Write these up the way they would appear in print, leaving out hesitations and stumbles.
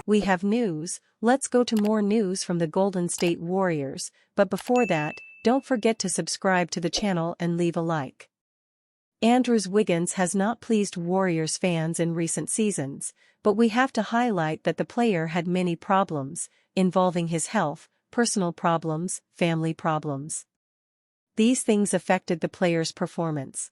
We have news. Let's go to more news from the Golden State Warriors, but before that, don't forget to subscribe to the channel and leave a like. Andrew Wiggins has not pleased Warriors fans in recent seasons, but we have to highlight that the player had many problems, involving his health, personal problems, family problems. These things affected the player's performance.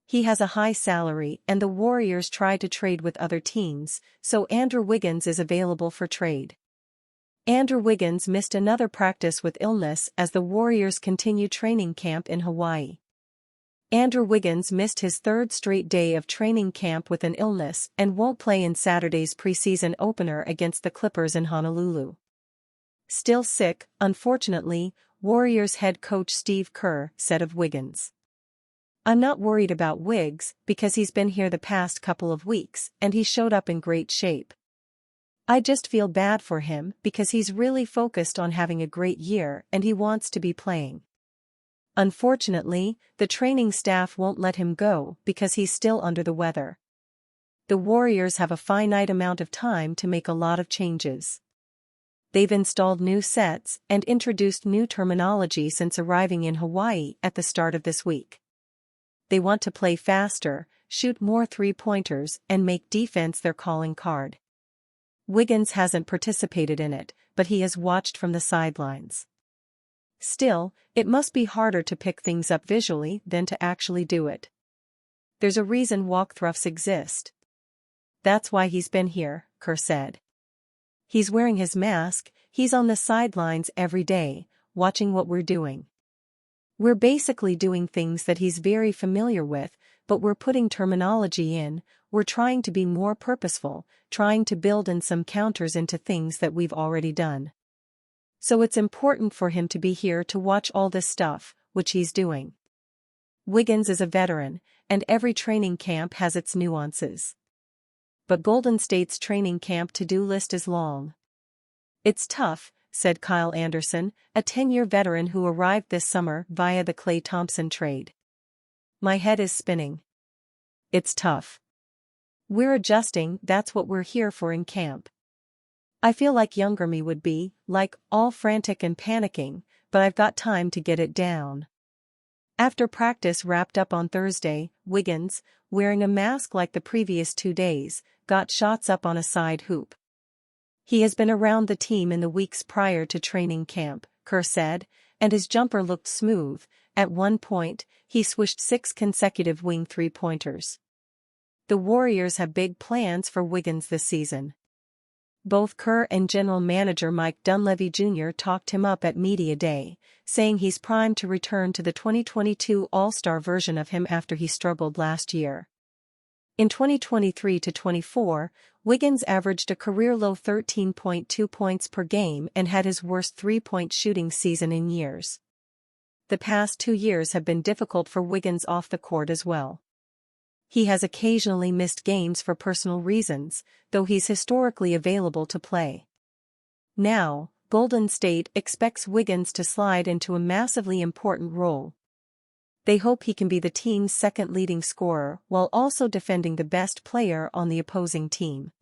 He has a high salary and the Warriors try to trade with other teams, so Andrew Wiggins is available for trade. Andrew Wiggins missed another practice with illness as the Warriors continue training camp in Hawaii. Andrew Wiggins missed his third straight day of training camp with an illness and won't play in Saturday's preseason opener against the Clippers in Honolulu. Still sick, unfortunately, Warriors head coach Steve Kerr said of Wiggins. "I'm not worried about Wiggs because he's been here the past couple of weeks and he showed up in great shape. I just feel bad for him because he's really focused on having a great year and he wants to be playing. Unfortunately, the training staff won't let him go because he's still under the weather. The Warriors have a finite amount of time to make a lot of changes. They've installed new sets and introduced new terminology since arriving in Hawaii at the start of this week. They want to play faster, shoot more three-pointers and make defense their calling card." Wiggins hasn't participated in it, but he has watched from the sidelines. Still, it must be harder to pick things up visually than to actually do it. "There's a reason walkthroughs exist. That's why he's been here," Kerr said. "He's wearing his mask, he's on the sidelines every day, watching what we're doing. We're basically doing things that he's very familiar with, but we're putting terminology in, we're trying to be more purposeful, trying to build in some counters into things that we've already done. So it's important for him to be here to watch all this stuff, which he's doing." Wiggins is a veteran, and every training camp has its nuances. But Golden State's training camp to-do list is long. "It's tough," said Kyle Anderson, a 10-year veteran who arrived this summer via the Klay Thompson trade. "My head is spinning. It's tough. We're adjusting, that's what we're here for in camp. I feel like younger me would be, like, all frantic and panicking, but I've got time to get it down." After practice wrapped up on Thursday, Wiggins, wearing a mask like the previous 2 days, got shots up on a side hoop. "He has been around the team in the weeks prior to training camp," Kerr said, and his jumper looked smooth. At one point, he swished 6 consecutive wing three-pointers. The Warriors have big plans for Wiggins this season. Both Kerr and general manager Mike Dunleavy Jr. talked him up at Media Day, saying he's primed to return to the 2022 All-Star version of him after he struggled last year. In 2023-24, Wiggins averaged a career-low 13.2 points per game and had his worst three-point shooting season in years. The past 2 years have been difficult for Wiggins off the court as well. He has occasionally missed games for personal reasons, though he's historically available to play. Now, Golden State expects Wiggins to slide into a massively important role. They hope he can be the team's second leading scorer while also defending the best player on the opposing team.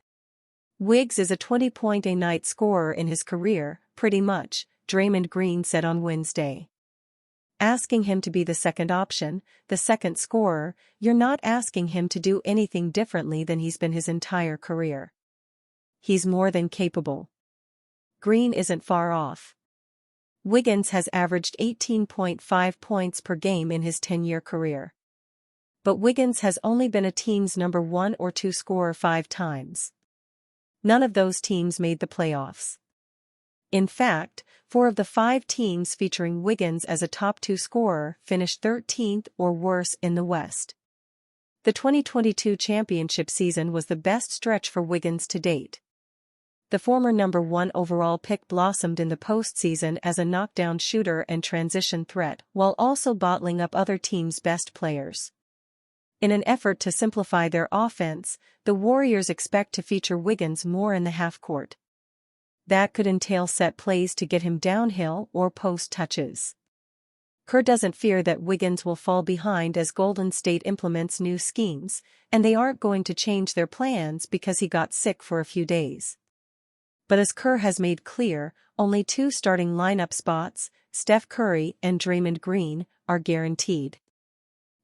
"Wiggs is a 20-point-a-night scorer in his career, pretty much," Draymond Green said on Wednesday. "Asking him to be the second option, the second scorer, you're not asking him to do anything differently than he's been his entire career. He's more than capable." Green isn't far off. Wiggins has averaged 18.5 points per game in his 10-year career. But Wiggins has only been a team's number 1 or 2 scorer 5 times. None of those teams made the playoffs. In fact, 4 of the 5 teams featuring Wiggins as a top 2 scorer finished 13th or worse in the West. The 2022 championship season was the best stretch for Wiggins to date. The former number 1 overall pick blossomed in the postseason as a knockdown shooter and transition threat while also bottling up other teams' best players. In an effort to simplify their offense, the Warriors expect to feature Wiggins more in the half-court. That could entail set plays to get him downhill or post touches. Kerr doesn't fear that Wiggins will fall behind as Golden State implements new schemes, and they aren't going to change their plans because he got sick for a few days. But as Kerr has made clear, only 2 starting lineup spots, Steph Curry and Draymond Green, are guaranteed.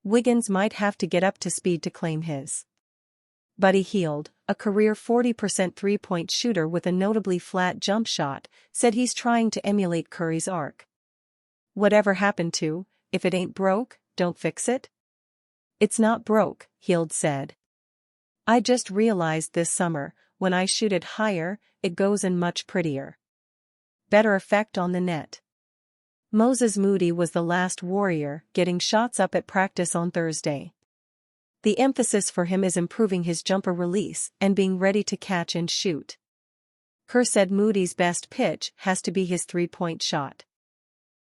Wiggins might have to get up to speed to claim his. Buddy Hield, a career 40% three-point shooter with a notably flat jump shot, said he's trying to emulate Curry's arc. "Whatever happened to, if it ain't broke, don't fix it?" "It's not broke," Hield said. "I just realized this summer, when I shoot it higher, it goes in much prettier. Better effect on the net." Moses Moody was the last Warrior getting shots up at practice on Thursday. The emphasis for him is improving his jumper release and being ready to catch and shoot. Kerr said Moody's best pitch has to be his three-point shot.